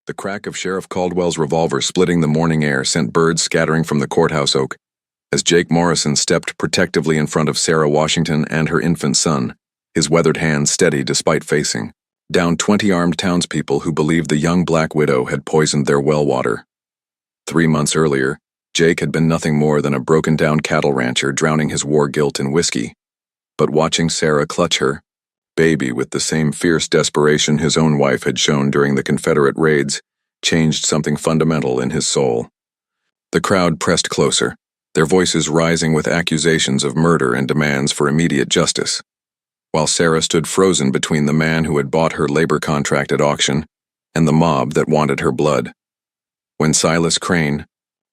The crack of Sheriff Caldwell's revolver splitting the morning air sent birds scattering from the courthouse oak as Jake Morrison stepped protectively in front of Sarah Washington and her infant son, his weathered hands steady despite facing down 20 armed townspeople who believed the young black widow had poisoned their well water. 3 months earlier, Jake had been nothing more than a broken-down cattle rancher drowning his war guilt in whiskey. But watching Sarah clutch her baby with the same fierce desperation his own wife had shown during the Confederate raids changed something fundamental in his soul. The crowd pressed closer, their voices rising with accusations of murder and demands for immediate justice, while Sarah stood frozen between the man who had bought her labor contract at auction and the mob that wanted her blood. When Silas Crane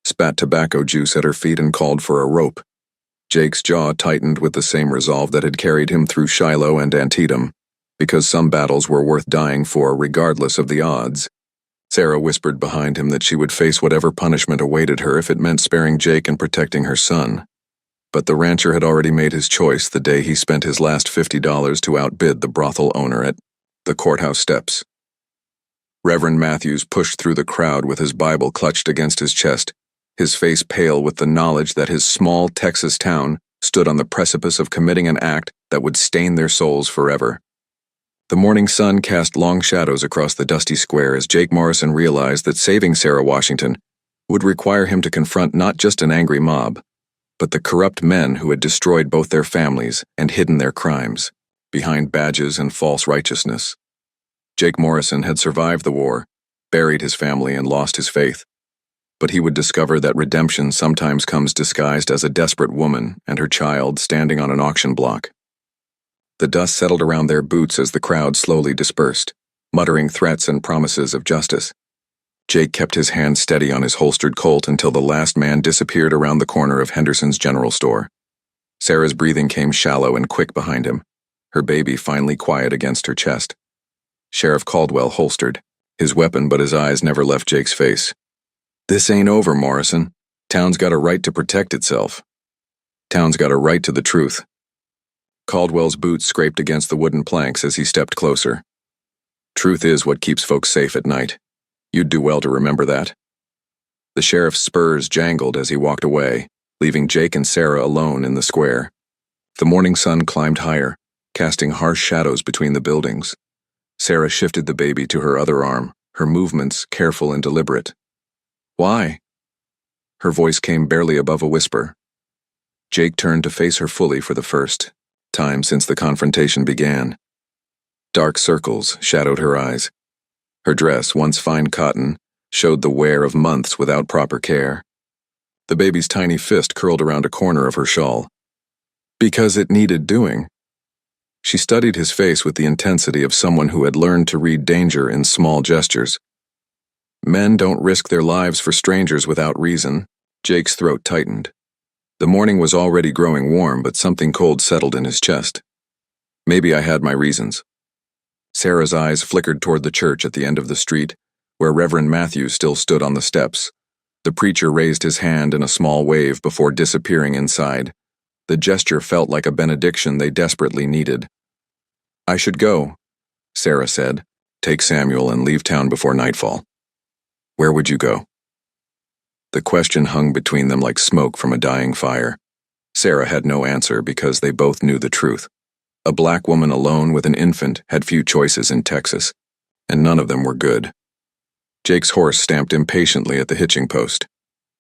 spat tobacco juice at her feet and called for a rope, Jake's jaw tightened with the same resolve that had carried him through Shiloh and Antietam, because some battles were worth dying for regardless of the odds. Sarah whispered behind him that she would face whatever punishment awaited her if it meant sparing Jake and protecting her son. But the rancher had already made his choice the day he spent his last $50 to outbid the brothel owner at the courthouse steps. Reverend Matthews pushed through the crowd with his Bible clutched against his chest, his face pale with the knowledge that his small Texas town stood on the precipice of committing an act that would stain their souls forever. The morning sun cast long shadows across the dusty square as Jake Morrison realized that saving Sarah Washington would require him to confront not just an angry mob, but the corrupt men who had destroyed both their families and hidden their crimes behind badges and false righteousness. Jake Morrison had survived the war, buried his family, and lost his faith. But he would discover that redemption sometimes comes disguised as a desperate woman and her child standing on an auction block. The dust settled around their boots as the crowd slowly dispersed, muttering threats and promises of justice. Jake kept his hand steady on his holstered Colt until the last man disappeared around the corner of Henderson's General Store. Sarah's breathing came shallow and quick behind him, her baby finally quiet against her chest. Sheriff Caldwell holstered, his weapon, but his eyes never left Jake's face. "This ain't over, Morrison. Town's got a right to protect itself. Town's got a right to the truth." Caldwell's boots scraped against the wooden planks as he stepped closer. "Truth is what keeps folks safe at night. You'd do well to remember that." The sheriff's spurs jangled as he walked away, leaving Jake and Sarah alone in the square. The morning sun climbed higher, casting harsh shadows between the buildings. Sarah shifted the baby to her other arm, her movements careful and deliberate. "Why?" Her voice came barely above a whisper. Jake turned to face her fully for the first time since the confrontation began. Dark circles shadowed her eyes. Her dress, once fine cotton, showed the wear of months without proper care. The baby's tiny fist curled around a corner of her shawl. "Because it needed doing." She studied his face with the intensity of someone who had learned to read danger in small gestures. "Men don't risk their lives for strangers without reason." Jake's throat tightened. The morning was already growing warm, but something cold settled in his chest. "Maybe I had my reasons." Sarah's eyes flickered toward the church at the end of the street, where Reverend Matthews still stood on the steps. The preacher raised his hand in a small wave before disappearing inside. The gesture felt like a benediction they desperately needed. "I should go," Sarah said. "Take Samuel and leave town before nightfall." "Where would you go?" The question hung between them like smoke from a dying fire. Sarah had no answer because they both knew the truth. A black woman alone with an infant had few choices in Texas, and none of them were good. Jake's horse stamped impatiently at the hitching post.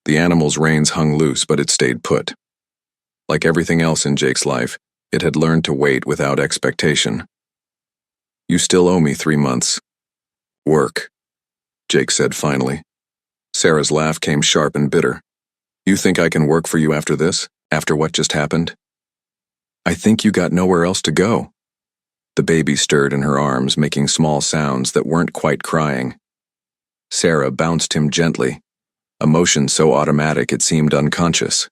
The animal's reins hung loose, but it stayed put. Like everything else in Jake's life, it had learned to wait without expectation. "You still owe me 3 months. Work," Jake said finally. Sarah's laugh came sharp and bitter. "You think I can work for you after this? After what just happened?" "I think you got nowhere else to go." The baby stirred in her arms, making small sounds that weren't quite crying. Sarah bounced him gently, a motion so automatic it seemed unconscious.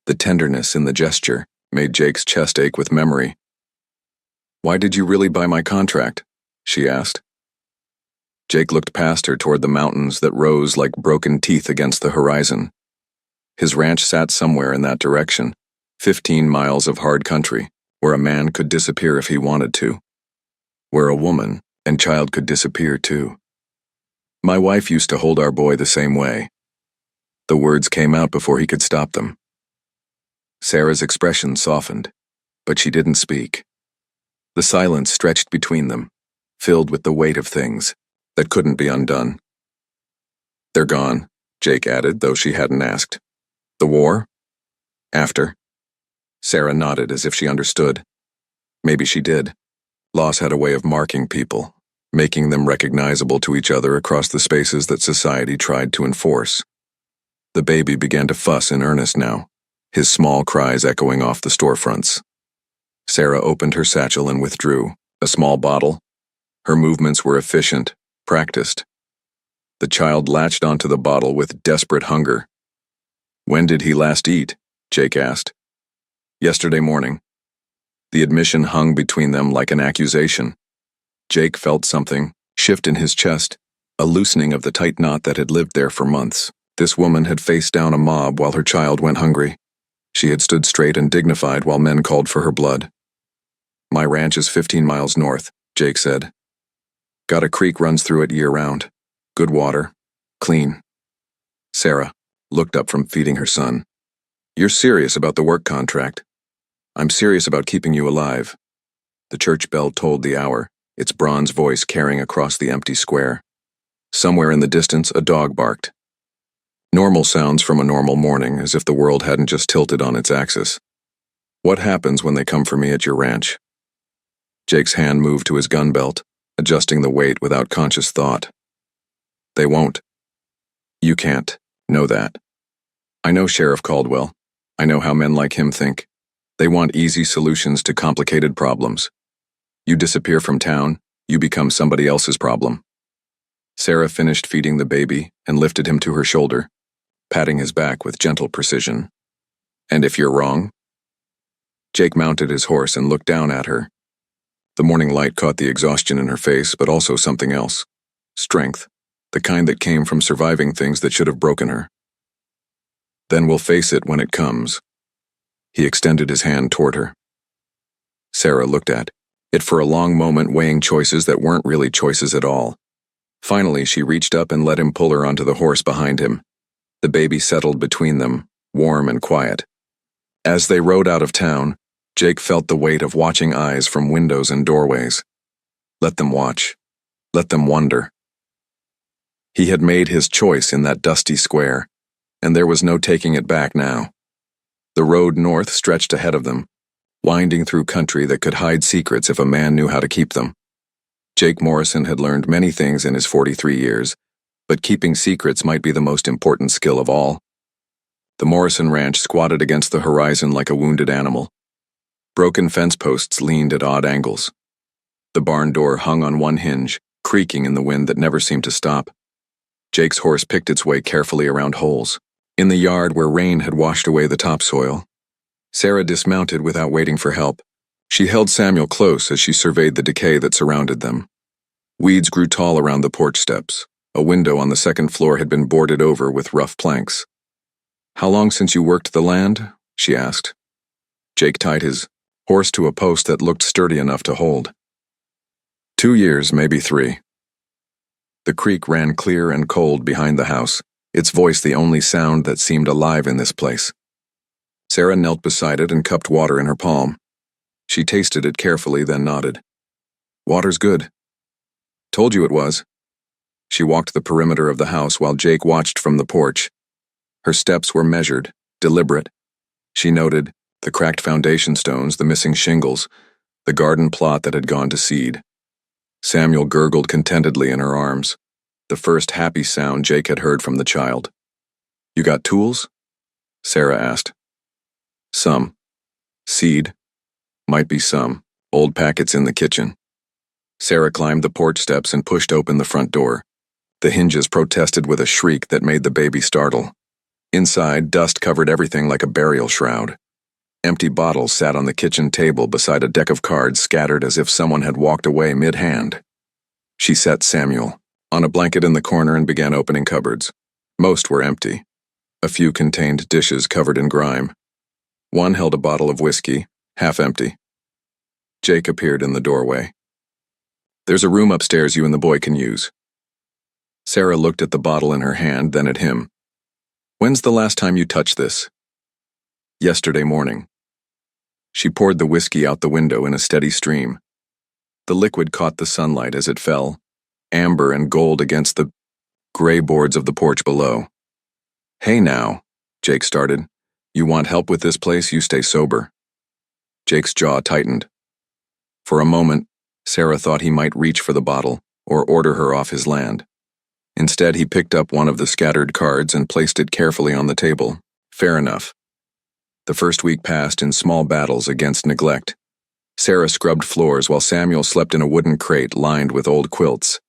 The tenderness in the gesture made Jake's chest ache with memory. "Why did you really buy my contract?" she asked. Jake looked past her toward the mountains that rose like broken teeth against the horizon. His ranch sat somewhere in that direction, 15 miles of hard country, where a man could disappear if he wanted to, where a woman and child could disappear too. My wife used to hold our boy the same way. The words came out before he could stop them. Sarah's expression softened, but she didn't speak. The silence stretched between them, filled with the weight of things that couldn't be undone. They're gone, Jake added, though she hadn't asked. The war? After. Sarah nodded as if she understood. Maybe she did. Loss had a way of marking people, making them recognizable to each other across the spaces that society tried to enforce. The baby began to fuss in earnest now, his small cries echoing off the storefronts. Sarah opened her satchel and withdrew, a small bottle. Her movements were efficient, practiced. The child latched onto the bottle with desperate hunger. When did he last eat? Jake asked. Yesterday morning. The admission hung between them like an accusation. Jake felt something shift in his chest, a loosening of the tight knot that had lived there for months. This woman had faced down a mob while her child went hungry. She had stood straight and dignified while men called for her blood. My ranch is 15 miles north, Jake said. Got a creek runs through it year-round. Good water. Clean. Sarah looked up from feeding her son. You're serious about the work contract? I'm serious about keeping you alive. The church bell tolled the hour, its bronze voice carrying across the empty square. Somewhere in the distance, a dog barked. Normal sounds from a normal morning, as if the world hadn't just tilted on its axis. What happens when they come for me at your ranch? Jake's hand moved to his gun belt, adjusting the weight without conscious thought. They won't. You can't know that. I know Sheriff Caldwell. I know how men like him think. They want easy solutions to complicated problems. You disappear from town, you become somebody else's problem. Sarah finished feeding the baby and lifted him to her shoulder, patting his back with gentle precision. And if you're wrong? Jake mounted his horse and looked down at her. The morning light caught the exhaustion in her face, but also something else. Strength, the kind that came from surviving things that should have broken her. Then we'll face it when it comes. He extended his hand toward her. Sarah looked at it for a long moment, weighing choices that weren't really choices at all. Finally, she reached up and let him pull her onto the horse behind him. The baby settled between them, warm and quiet. As they rode out of town, Jake felt the weight of watching eyes from windows and doorways. Let them watch. Let them wonder. He had made his choice in that dusty square, and there was no taking it back now. The road north stretched ahead of them, winding through country that could hide secrets if a man knew how to keep them. Jake Morrison had learned many things in his 43 years, but keeping secrets might be the most important skill of all. The Morrison ranch squatted against the horizon like a wounded animal. Broken fence posts leaned at odd angles. The barn door hung on one hinge, creaking in the wind that never seemed to stop. Jake's horse picked its way carefully around holes, in the yard where rain had washed away the topsoil. Sarah dismounted without waiting for help. She held Samuel close as she surveyed the decay that surrounded them. Weeds grew tall around the porch steps. A window on the second floor had been boarded over with rough planks. How long since you worked the land? She asked. Jake tied his horse to a post that looked sturdy enough to hold. 2 years, maybe 3. The creek ran clear and cold behind the house, its voice the only sound that seemed alive in this place. Sarah knelt beside it and cupped water in her palm. She tasted it carefully, then nodded. Water's good. Told you it was. She walked the perimeter of the house while Jake watched from the porch. Her steps were measured, deliberate. She noted the cracked foundation stones, the missing shingles, the garden plot that had gone to seed. Samuel gurgled contentedly in her arms, the first happy sound Jake had heard from the child. You got tools? Sarah asked. Some. Seed. Might be some. Old packets in the kitchen. Sarah climbed the porch steps and pushed open the front door. The hinges protested with a shriek that made the baby startle. Inside, dust covered everything like a burial shroud. Empty bottles sat on the kitchen table beside a deck of cards scattered as if someone had walked away mid-hand. She set Samuel on a blanket in the corner and began opening cupboards. Most were empty. A few contained dishes covered in grime. One held a bottle of whiskey, half empty. Jake appeared in the doorway. There's a room upstairs you and the boy can use. Sarah looked at the bottle in her hand, then at him. When's the last time you touched this? Yesterday morning. She poured the whiskey out the window in a steady stream. The liquid caught the sunlight as it fell, amber and gold against the gray boards of the porch below. Hey now, Jake started. You want help with this place, you stay sober. Jake's jaw tightened. For a moment, Sarah thought he might reach for the bottle or order her off his land. Instead, he picked up one of the scattered cards and placed it carefully on the table. Fair enough. The first week passed in small battles against neglect. Sarah scrubbed floors while Samuel slept in a wooden crate lined with old quilts.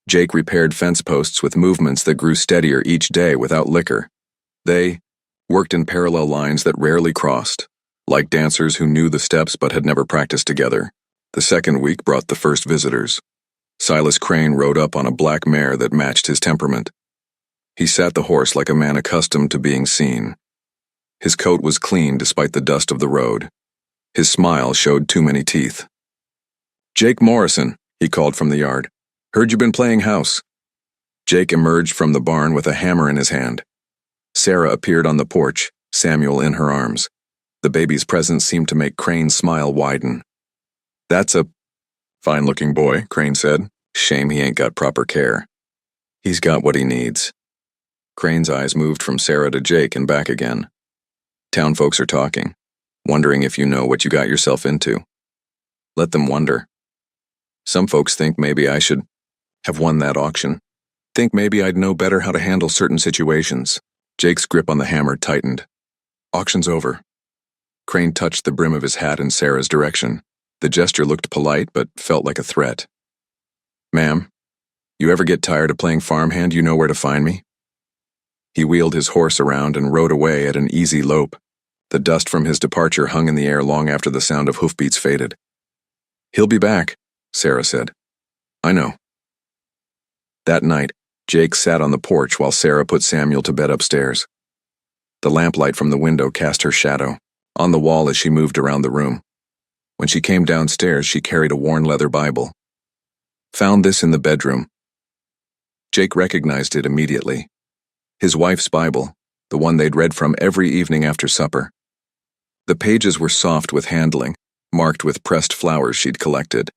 Jake repaired fence posts with movements that grew steadier each day without liquor. They worked in parallel lines that rarely crossed, like dancers who knew the steps but had never practiced together. The second week brought the first visitors. Silas Crane rode up on a black mare that matched his temperament. He sat the horse like a man accustomed to being seen. His coat was clean despite the dust of the road. His smile showed too many teeth. Jake Morrison, he called from the yard. Heard you've been playing house. Jake emerged from the barn with a hammer in his hand. Sarah appeared on the porch, Samuel in her arms. The baby's presence seemed to make Crane's smile widen. That's a fine-looking boy, Crane said. Shame he ain't got proper care. He's got what he needs. Crane's eyes moved from Sarah to Jake and back again. Town folks are talking, wondering if you know what you got yourself into. Let them wonder. Some folks think maybe I should have won that auction. Think maybe I'd know better how to handle certain situations. Jake's grip on the hammer tightened. Auction's over. Crane touched the brim of his hat in Sarah's direction. The gesture looked polite, but felt like a threat. Ma'am, you ever get tired of playing farmhand, you know where to find me? He wheeled his horse around and rode away at an easy lope. The dust from his departure hung in the air long after the sound of hoofbeats faded. He'll be back, Sarah said. I know. That night, Jake sat on the porch while Sarah put Samuel to bed upstairs. The lamplight from the window cast her shadow on the wall as she moved around the room. When she came downstairs, she carried a worn leather Bible. Found this in the bedroom. Jake recognized it immediately. His wife's Bible, the one they'd read from every evening after supper. The pages were soft with handling, marked with pressed flowers she'd collected.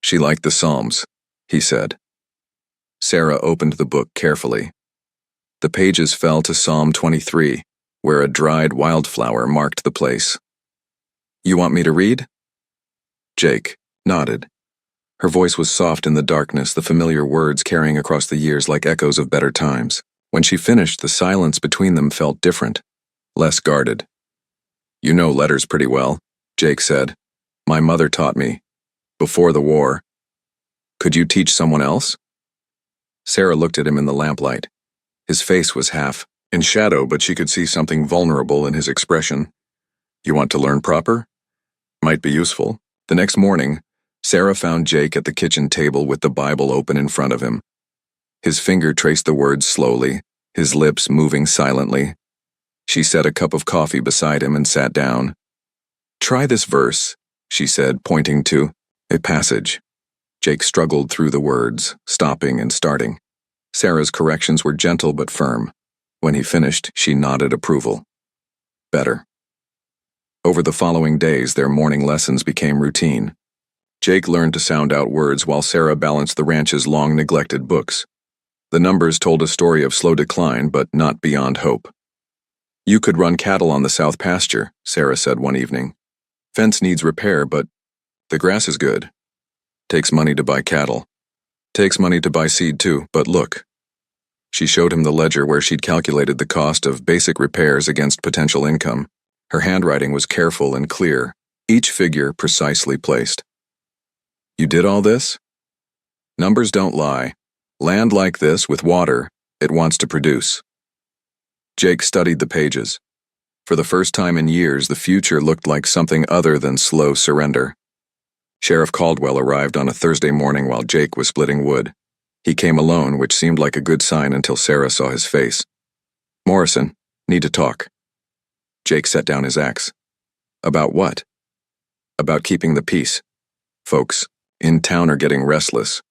She liked the Psalms, he said. Sarah opened the book carefully. The pages fell to Psalm 23, where a dried wildflower marked the place. You want me to read? Jake nodded. Her voice was soft in the darkness, the familiar words carrying across the years like echoes of better times. When she finished, the silence between them felt different, less guarded. You know letters pretty well, Jake said. My mother taught me. Before the war. Could you teach someone else? Sarah looked at him in the lamplight. His face was half in shadow, but she could see something vulnerable in his expression. You want to learn proper? Might be useful. The next morning, Sarah found Jake at the kitchen table with the Bible open in front of him. His finger traced the words slowly, his lips moving silently. She set a cup of coffee beside him and sat down. Try this verse, she said, pointing to a passage. Jake struggled through the words, stopping and starting. Sarah's corrections were gentle but firm. When he finished, she nodded approval. Better. Over the following days, their morning lessons became routine. Jake learned to sound out words while Sarah balanced the ranch's long-neglected books. The numbers told a story of slow decline, but not beyond hope. You could run cattle on the south pasture, Sarah said one evening. Fence needs repair, but the grass is good. Takes money to buy cattle. Takes money to buy seed too, but look. She showed him the ledger where she'd calculated the cost of basic repairs against potential income. Her handwriting was careful and clear, each figure precisely placed. You did all this? Numbers don't lie. Land like this, with water, it wants to produce. Jake studied the pages. For the first time in years, the future looked like something other than slow surrender. Sheriff Caldwell arrived on a Thursday morning while Jake was splitting wood. He came alone, which seemed like a good sign until Sarah saw his face. Morrison, need to talk. Jake set down his axe. About what? About keeping the peace. Folks in town are getting restless.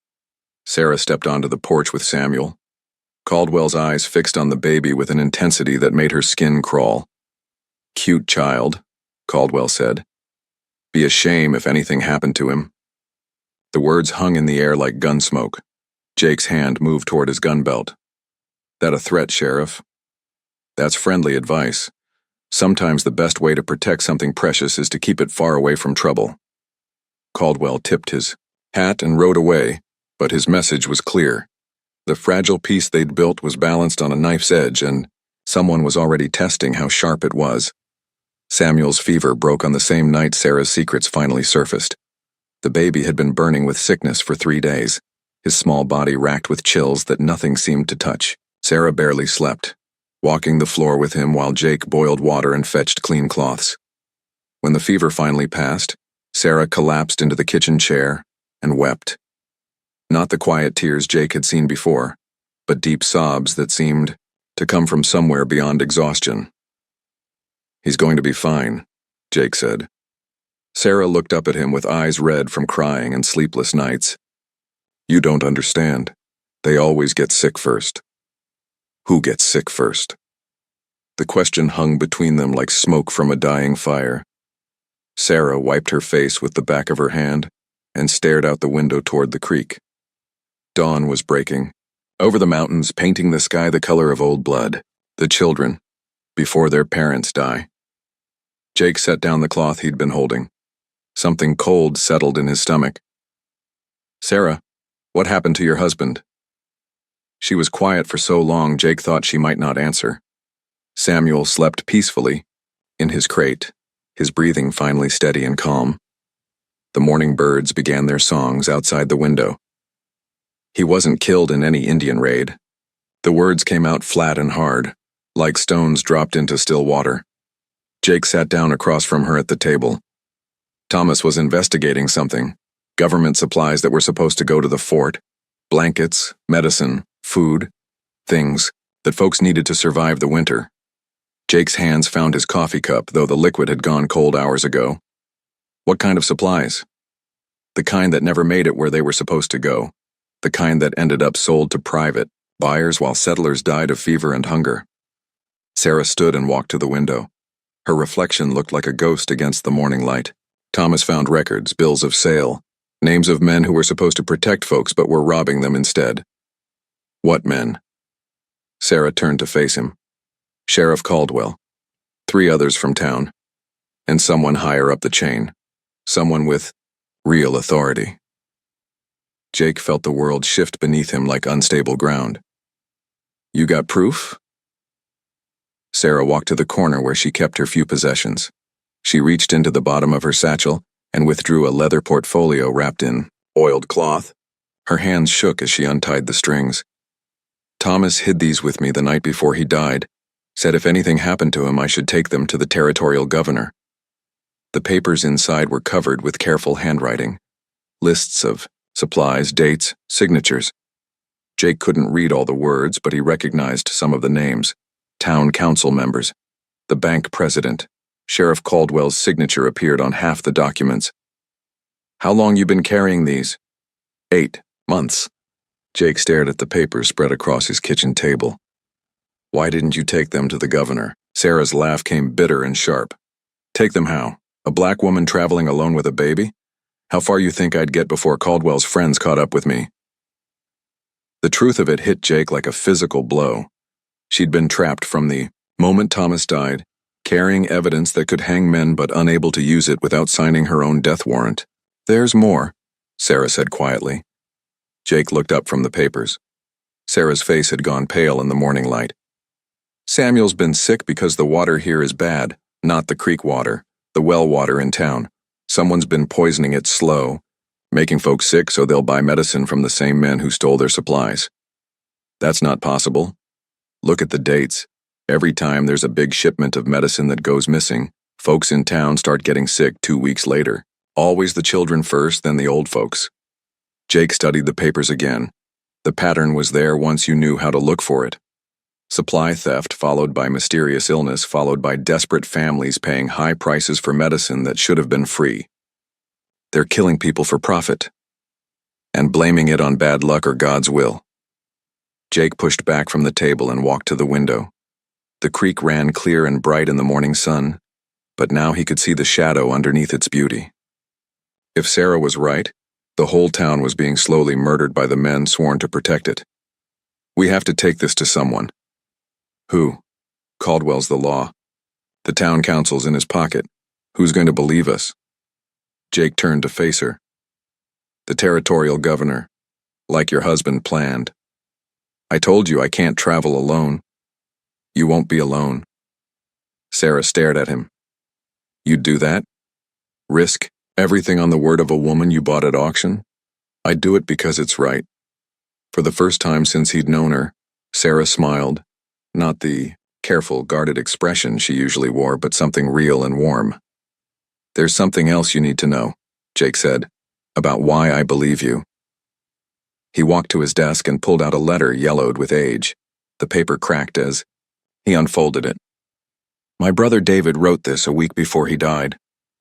Sarah stepped onto the porch with Samuel. Caldwell's eyes fixed on the baby with an intensity that made her skin crawl. "Cute child," Caldwell said. "Be a shame if anything happened to him." The words hung in the air like gun smoke. Jake's hand moved toward his gun belt. "That a threat, Sheriff?" "That's friendly advice. Sometimes the best way to protect something precious is to keep it far away from trouble." Caldwell tipped his hat and rode away, but his message was clear. The fragile piece they'd built was balanced on a knife's edge, and someone was already testing how sharp it was. Samuel's fever broke on the same night Sarah's secrets finally surfaced. The baby had been burning with sickness for 3 days, his small body racked with chills that nothing seemed to touch. Sarah barely slept, walking the floor with him while Jake boiled water and fetched clean cloths. When the fever finally passed, Sarah collapsed into the kitchen chair and wept. Not the quiet tears Jake had seen before, but deep sobs that seemed to come from somewhere beyond exhaustion. "He's going to be fine," Jake said. Sarah looked up at him with eyes red from crying and sleepless nights. "You don't understand. They always get sick first." "Who gets sick first?" The question hung between them like smoke from a dying fire. Sarah wiped her face with the back of her hand and stared out the window toward the creek. Dawn was breaking, over the mountains, painting the sky the color of old blood. The children, before their parents die. Jake set down the cloth he'd been holding. Something cold settled in his stomach. "Sarah, what happened to your husband?" She was quiet for so long Jake thought she might not answer. Samuel slept peacefully, in his crate, his breathing finally steady and calm. The morning birds began their songs outside the window. "He wasn't killed in any Indian raid." The words came out flat and hard, like stones dropped into still water. Jake sat down across from her at the table. "Thomas was investigating something. Government supplies that were supposed to go to the fort. Blankets, medicine, food, things that folks needed to survive the winter." Jake's hands found his coffee cup, though the liquid had gone cold hours ago. "What kind of supplies?" "The kind that never made it where they were supposed to go. The kind that ended up sold to private buyers while settlers died of fever and hunger." Sarah stood and walked to the window. Her reflection looked like a ghost against the morning light. Thomas found records, bills of sale, names of men who were supposed to protect folks but were robbing them instead. "What men?" Sarah turned to face him. "Sheriff Caldwell, 3 others from town, and someone higher up the chain. Someone with real authority." Jake felt the world shift beneath him like unstable ground. "You got proof?" Sarah walked to the corner where she kept her few possessions. She reached into the bottom of her satchel and withdrew a leather portfolio wrapped in oiled cloth. Her hands shook as she untied the strings. "Thomas hid these with me the night before he died. Said if anything happened to him I should take them to the territorial governor." The papers inside were covered with careful handwriting. Lists of supplies, dates, signatures. Jake couldn't read all the words, but he recognized some of the names. Town council members, the bank president. Sheriff Caldwell's signature appeared on half the documents. "How long you been carrying these?" 8 months. Jake stared at the papers spread across his kitchen table. "Why didn't you take them to the governor?" Sarah's laugh came bitter and sharp. "Take them how? A black woman traveling alone with a baby? How far you think I'd get before Caldwell's friends caught up with me?" The truth of it hit Jake like a physical blow. She'd been trapped from the moment Thomas died, carrying evidence that could hang men but unable to use it without signing her own death warrant. "There's more," Sarah said quietly. Jake looked up from the papers. Sarah's face had gone pale in the morning light. "Samuel's been sick because the water here is bad, not the creek water, the well water in town. Someone's been poisoning it slow, making folks sick so they'll buy medicine from the same men who stole their supplies. That's not possible. Look at the dates. Every time there's a big shipment of medicine that goes missing, folks in town start getting sick 2 weeks later. Always the children first, then the old folks." Jake studied the papers again. The pattern was there once you knew how to look for it. Supply theft followed by mysterious illness followed by desperate families paying high prices for medicine that should have been free. They're killing people for profit. and blaming it on bad luck or God's will. Jake pushed back from the table and walked to the window. The creek ran clear and bright in the morning sun, but now he could see the shadow underneath its beauty. If Sarah was right, the whole town was being slowly murdered by the men sworn to protect it. We have to take this to someone. Who? Caldwell's the law. The town council's in his pocket. Who's going to believe us? Jake turned to face her. The territorial governor, like your husband planned. I told you I can't travel alone. You won't be alone. Sarah stared at him. You'd do that? Risk everything on the word of a woman you bought at auction? I'd do it because it's right. For the first time since he'd known her, Sarah smiled, not the careful, guarded expression she usually wore, but something real and warm. There's something else you need to know, Jake said, about why I believe you. He walked to his desk and pulled out a letter yellowed with age. The paper cracked as he unfolded it. My brother David wrote this a week before he died.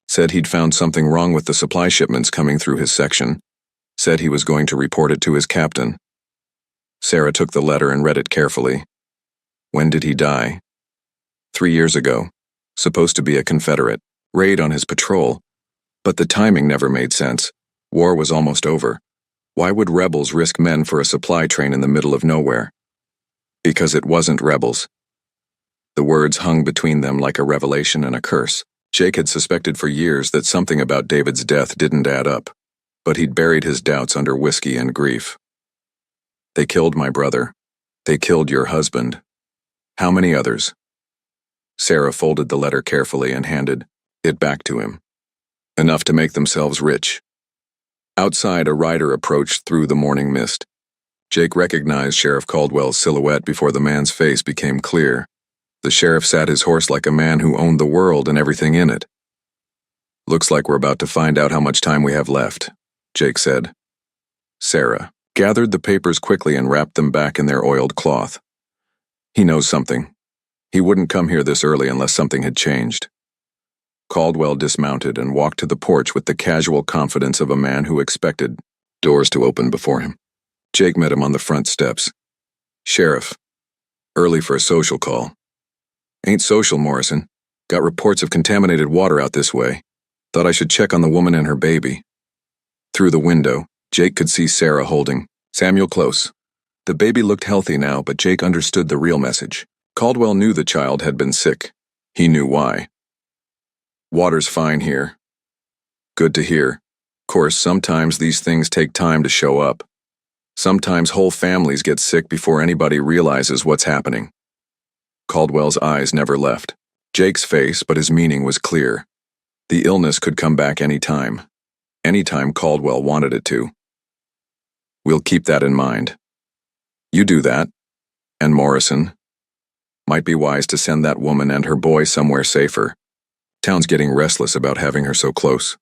Said he'd found something wrong with the supply shipments coming through his section. Said he was going to report it to his captain. Sarah took the letter and read it carefully. When did he die? 3 years ago. Supposed to be a Confederate. Raid on his patrol. But the timing never made sense. War was almost over. Why would rebels risk men for a supply train in the middle of nowhere? Because it wasn't rebels. The words hung between them like a revelation and a curse. Jake had suspected for years that something about David's death didn't add up, but he'd buried his doubts under whiskey and grief. They killed my brother. They killed your husband. How many others? Sarah folded the letter carefully and handed it back to him. Enough to make themselves rich. Outside, a rider approached through the morning mist. Jake recognized Sheriff Caldwell's silhouette before the man's face became clear. The sheriff sat his horse like a man who owned the world and everything in it. Looks like we're about to find out how much time we have left, Jake said. Sarah gathered the papers quickly and wrapped them back in their oiled cloth. He knows something. He wouldn't come here this early unless something had changed. Caldwell dismounted and walked to the porch with the casual confidence of a man who expected doors to open before him. Jake met him on the front steps. Sheriff, early for a social call. Ain't social, Morrison. Got reports of contaminated water out this way. Thought I should check on the woman and her baby. Through the window, Jake could see Sarah holding Samuel close. The baby looked healthy now, but Jake understood the real message. Caldwell knew the child had been sick. He knew why. Water's fine here. Good to hear. Course, sometimes these things take time to show up. Sometimes whole families get sick before anybody realizes what's happening. Caldwell's eyes never left Jake's face, but his meaning was clear. The illness could come back any time Caldwell wanted it to. We'll keep that in mind. You do that. And Morrison. Might be wise to send that woman and her boy somewhere safer. Town's getting restless about having her so close.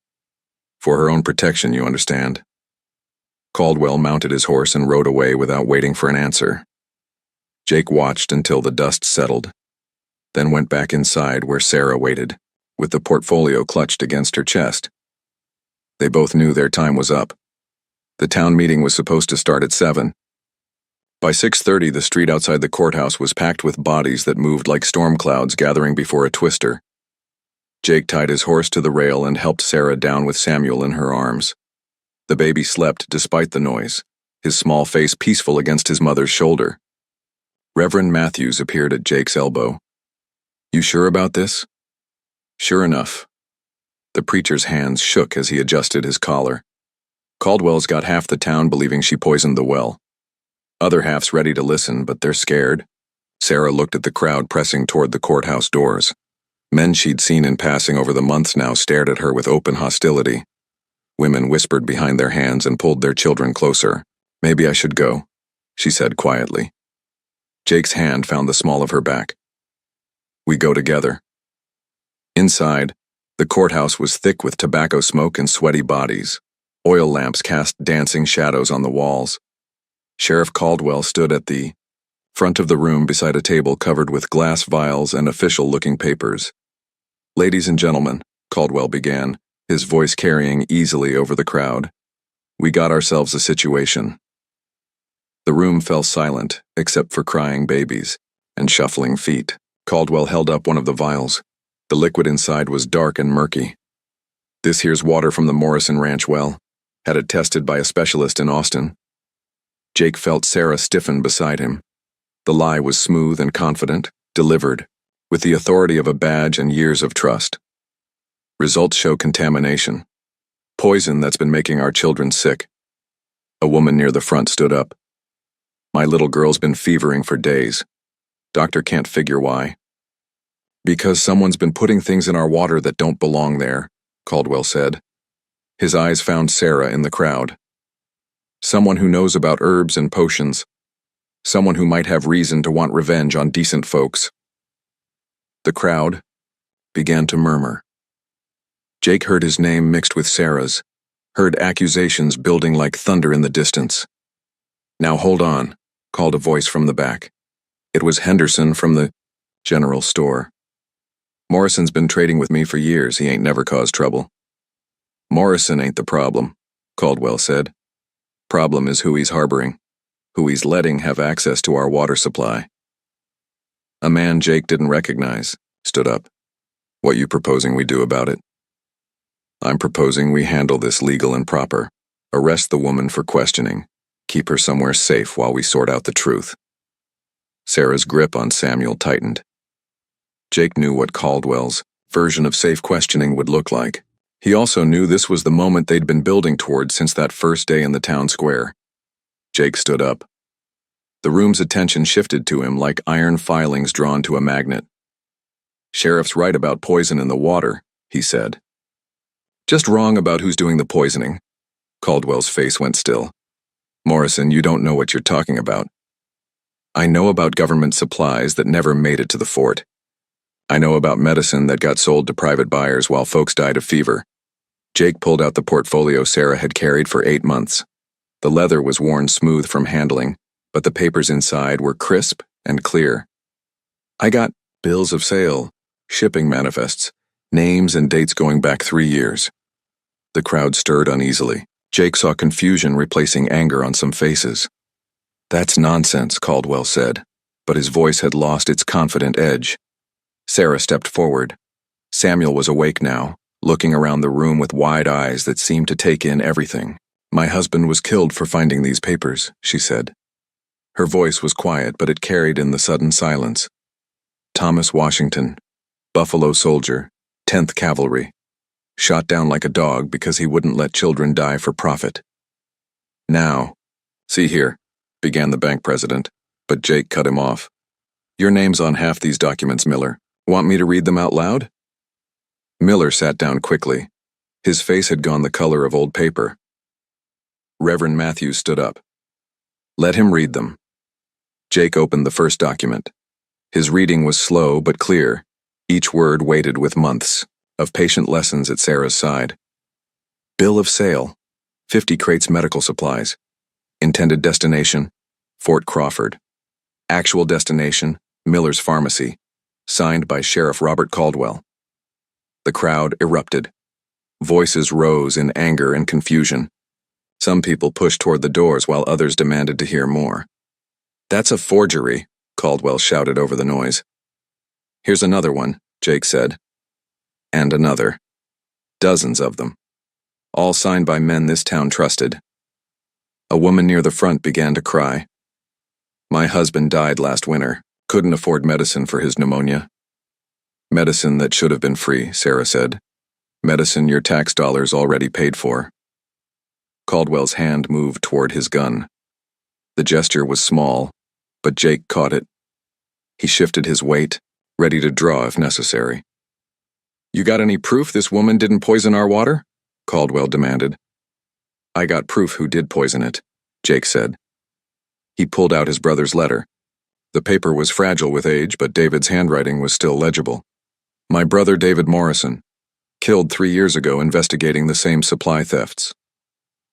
For her own protection, you understand. Caldwell mounted his horse and rode away without waiting for an answer. Jake watched until the dust settled, then went back inside where Sarah waited, with the portfolio clutched against her chest. They both knew their time was up. The town meeting was supposed to start at 7. By 6:30, the street outside the courthouse was packed with bodies that moved like storm clouds gathering before a twister. Jake tied his horse to the rail and helped Sarah down with Samuel in her arms. The baby slept despite the noise, his small face peaceful against his mother's shoulder. Reverend Matthews appeared at Jake's elbow. You sure about this? Sure enough. The preacher's hands shook as he adjusted his collar. Caldwell's got half the town believing she poisoned the well. Other half's ready to listen, but they're scared. Sarah looked at the crowd pressing toward the courthouse doors. Men she'd seen in passing over the months now stared at her with open hostility. Women whispered behind their hands and pulled their children closer. Maybe I should go, she said quietly. Jake's hand found the small of her back. We go together. Inside, the courthouse was thick with tobacco smoke and sweaty bodies. Oil lamps cast dancing shadows on the walls. Sheriff Caldwell stood at the front of the room beside a table covered with glass vials and official-looking papers. Ladies and gentlemen, Caldwell began, his voice carrying easily over the crowd. We got ourselves a situation. The room fell silent, except for crying babies and shuffling feet. Caldwell held up one of the vials. The liquid inside was dark and murky. This here's water from the Morrison Ranch well. Had it tested by a specialist in Austin. Jake felt Sarah stiffen beside him. The lie was smooth and confident, delivered, with the authority of a badge and years of trust. Results show contamination. Poison that's been making our children sick. A woman near the front stood up. My little girl's been fevering for days. Doctor can't figure why. Because someone's been putting things in our water that don't belong there, Caldwell said. His eyes found Sarah in the crowd. Someone who knows about herbs and potions. Someone who might have reason to want revenge on decent folks. The crowd began to murmur. Jake heard his name mixed with Sarah's, heard accusations building like thunder in the distance. Now hold on, called a voice from the back. It was Henderson from the general store. Morrison's been trading with me for years. He ain't never caused trouble. Morrison ain't the problem, Caldwell said. Problem is who he's harboring, who he's letting have access to our water supply. A man Jake didn't recognize stood up. What you proposing we do about it? I'm proposing we handle this legal and proper. Arrest the woman for questioning. Keep her somewhere safe while we sort out the truth. Sarah's grip on Samuel tightened. Jake knew what Caldwell's version of safe questioning would look like. He also knew this was the moment they'd been building toward since that first day in the town square. Jake stood up. The room's attention shifted to him like iron filings drawn to a magnet. Sheriff's right about poison in the water, he said. Just wrong about who's doing the poisoning. Caldwell's face went still. Morrison, you don't know what you're talking about. I know about government supplies that never made it to the fort. I know about medicine that got sold to private buyers while folks died of fever. Jake pulled out the portfolio Sarah had carried for 8 months. The leather was worn smooth from handling, but the papers inside were crisp and clear. I got bills of sale, shipping manifests, names and dates going back 3 years. The crowd stirred uneasily. Jake saw confusion replacing anger on some faces. That's nonsense, Caldwell said, but his voice had lost its confident edge. Sarah stepped forward. Samuel was awake now, looking around the room with wide eyes that seemed to take in everything. My husband was killed for finding these papers, she said. Her voice was quiet, but it carried in the sudden silence. Thomas Washington, Buffalo soldier, 10th Cavalry, shot down like a dog because he wouldn't let children die for profit. Now, see here, began the bank president, but Jake cut him off. Your name's on half these documents, Miller. Want me to read them out loud? Miller sat down quickly. His face had gone the color of old paper. Reverend Matthews stood up. Let him read them. Jake opened the first document. His reading was slow but clear, each word weighted with months of patient lessons at Sarah's side. Bill of sale, 50 crates medical supplies. Intended destination, Fort Crawford. Actual destination, Miller's Pharmacy. Signed by Sheriff Robert Caldwell. The crowd erupted. Voices rose in anger and confusion. Some people pushed toward the doors while others demanded to hear more. That's a forgery, Caldwell shouted over the noise. Here's another one, Jake said. And another. Dozens of them. All signed by men this town trusted. A woman near the front began to cry. My husband died last winter. Couldn't afford medicine for his pneumonia. Medicine that should have been free, Sarah said. Medicine your tax dollars already paid for. Caldwell's hand moved toward his gun. The gesture was small, but Jake caught it. He shifted his weight, ready to draw if necessary. You got any proof this woman didn't poison our water? Caldwell demanded. I got proof who did poison it, Jake said. He pulled out his brother's letter. The paper was fragile with age, but David's handwriting was still legible. My brother David Morrison, killed 3 years ago investigating the same supply thefts.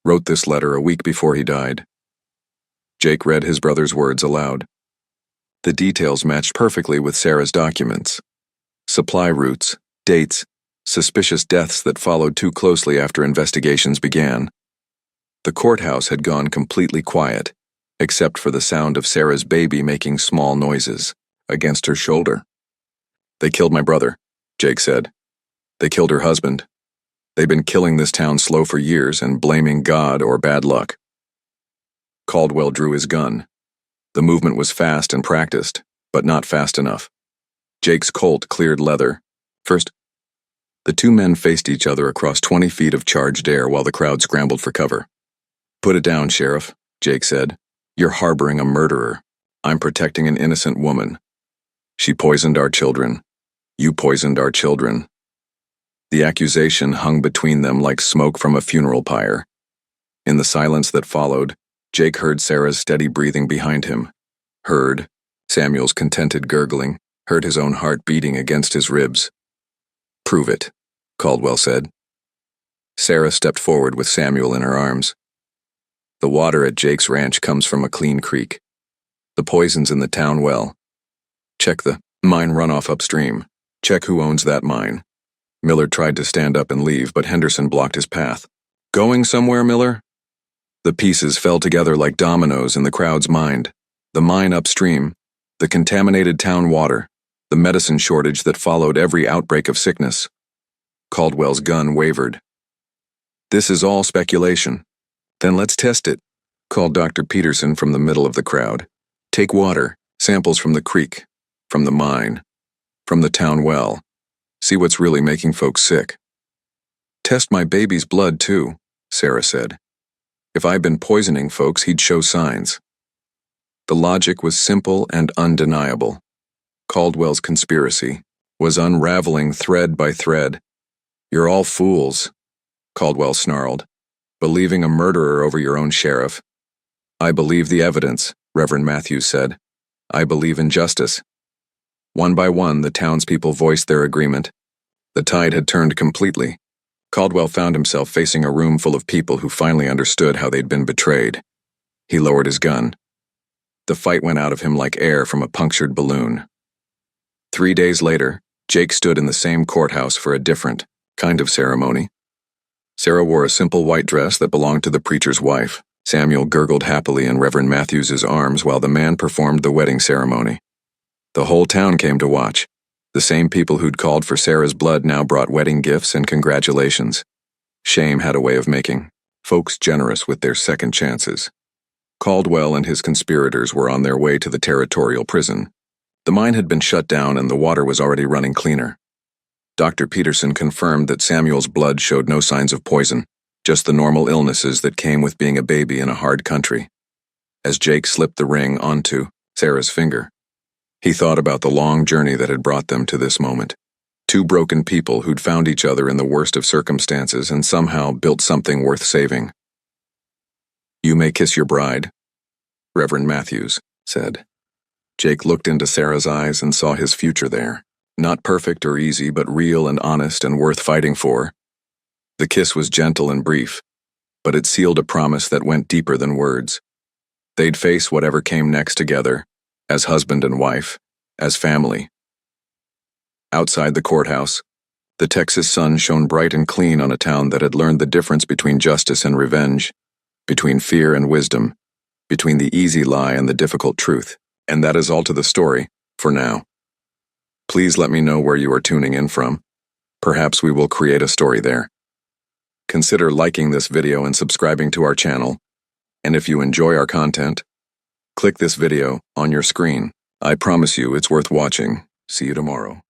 Wrote this letter a week before he died. Jake read his brother's words aloud. The details matched perfectly with Sarah's documents. Supply routes, dates, suspicious deaths that followed too closely after investigations began. The courthouse had gone completely quiet, except for the sound of Sarah's baby making small noises against her shoulder. "They killed my brother," Jake said. "They killed her husband. They've been killing this town slow for years and blaming God or bad luck." Caldwell drew his gun. The movement was fast and practiced, but not fast enough. Jake's Colt cleared leather. First, the two men faced each other across 20 feet of charged air while the crowd scrambled for cover. "Put it down, Sheriff," Jake said. "You're harboring a murderer. I'm protecting an innocent woman. She poisoned our children. You poisoned our children." The accusation hung between them like smoke from a funeral pyre. In the silence that followed, Jake heard Sarah's steady breathing behind him, heard Samuel's contented gurgling, heard his own heart beating against his ribs. "Prove it," Caldwell said. Sarah stepped forward with Samuel in her arms. "The water at Jake's ranch comes from a clean creek. The poison's in the town well. Check the mine runoff upstream. Check who owns that mine." Miller tried to stand up and leave, but Henderson blocked his path. "Going somewhere, Miller?" The pieces fell together like dominoes in the crowd's mind. The mine upstream, the contaminated town water, the medicine shortage that followed every outbreak of sickness. Caldwell's gun wavered. "This is all speculation." "Then let's test it," called Dr. Peterson from the middle of the crowd. "Take water, samples from the creek, from the mine, from the town well. See what's really making folks sick." "Test my baby's blood, too," Sarah said. "If I'd been poisoning folks, he'd show signs." The logic was simple and undeniable. Caldwell's conspiracy was unraveling thread by thread. "You're all fools," Caldwell snarled, "believing a murderer over your own sheriff." "I believe the evidence," Reverend Matthews said. "I believe in justice." One by one, the townspeople voiced their agreement. The tide had turned completely. Caldwell found himself facing a room full of people who finally understood how they'd been betrayed. He lowered his gun. The fight went out of him like air from a punctured balloon. 3 days later, Jake stood in the same courthouse for a different kind of ceremony. Sarah wore a simple white dress that belonged to the preacher's wife. Samuel gurgled happily in Reverend Matthews's arms while the man performed the wedding ceremony. The whole town came to watch. The same people who'd called for Sarah's blood now brought wedding gifts and congratulations. Shame had a way of making folks generous with their second chances. Caldwell and his conspirators were on their way to the territorial prison. The mine had been shut down and the water was already running cleaner. Dr. Peterson confirmed that Samuel's blood showed no signs of poison, just the normal illnesses that came with being a baby in a hard country. As Jake slipped the ring onto Sarah's finger, he thought about the long journey that had brought them to this moment. Two broken people who'd found each other in the worst of circumstances and somehow built something worth saving. "You may kiss your bride," Reverend Matthews said. Jake looked into Sarah's eyes and saw his future there. Not perfect or easy, but real and honest and worth fighting for. The kiss was gentle and brief, but it sealed a promise that went deeper than words. They'd face whatever came next together, as husband and wife, as family. Outside the courthouse, the Texas sun shone bright and clean on a town that had learned the difference between justice and revenge, between fear and wisdom, between the easy lie and the difficult truth. And that is all to the story, for now. Please let me know where you are tuning in from. Perhaps we will create a story there. Consider liking this video and subscribing to our channel. And if you enjoy our content, click this video on your screen. I promise you it's worth watching. See you tomorrow.